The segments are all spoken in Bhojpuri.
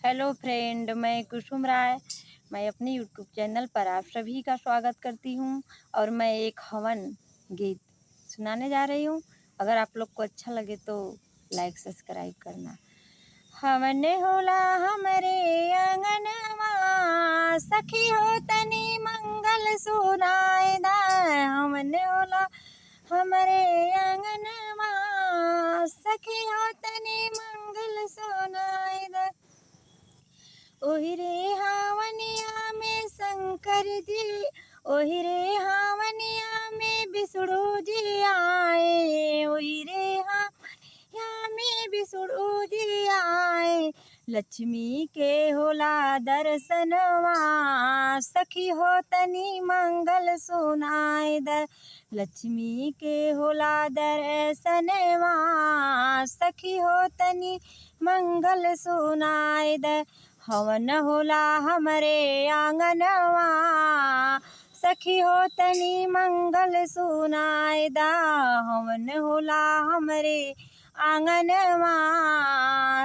हेलो फ्रेंड, मैं कुसुम राय। मैं अपने यूट्यूब चैनल पर आप सभी का स्वागत करती हूँ और मैं एक हवन गीत सुनाने जा रही हूँ। अगर आप लोग को अच्छा लगे तो लाइक सब्सक्राइब करना। हवन होला हमरे आंगनवा, सखी हो तनी मंगल सुनाए दा। हवन होला हमरे आंगनवा, सखी हो तनी मंगल सुनाए दा। ओहि रे हावनिया में शंकर जी, ओहि रे हावनिया में विष्णु जी आए। ओहि रे हावनिया में विष्णु जी आए। लक्ष्मी के होला दर्शनवा, सखी हो तनी मंगल सुनाए द। लक्ष्मी के होला दर्शनवा, सखी हो तनी मंगल सुनाए द। हवन होला हमरे आंगनवा, सखी हो तनी मंगल सुनाए दा। हवन होला हमरे आंगनवा,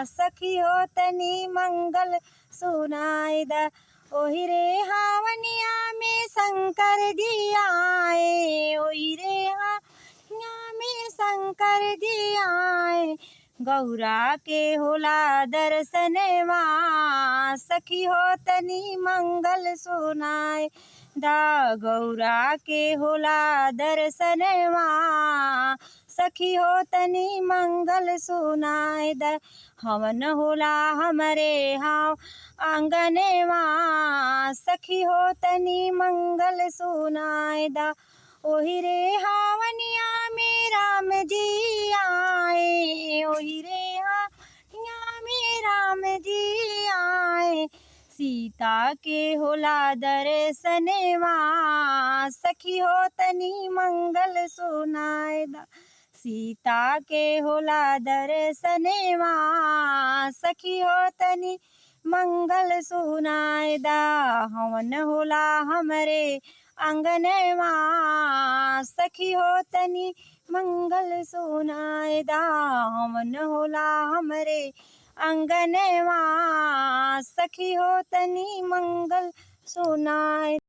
सखी हो तनी मंगल सुनाए दा। ओहि रे हावनिया में शंकर जी आए। ओहि रे हावनिया में शंकर जी आए। गौरा के होला दर्शनवा, सखी हो तनी मंगल सुनाए दा। गौरा के होला दर्शनवा, सखी हो तनी मंगल सुनाए दा। हवन होला हमरे हाव आंगनवा, सखी हो तनी मंगल सुनाए दा। ओहि रे हावनिया में राम जी आए। ओहि रे हावनिया में राम जी आए। सीता के होला दर्शनवा, सखी हो तनी मंगल सुनाए दा। सीता के होला दर्शनवा, सखी हो तनी मंगल सुनाए दा। हवन होला हमरे आंगनवा, सखी हो तनी मंगल सुनाए दा। हवन होला हमरे आंगनवा, सखी हो तनी मंगल सुनाए।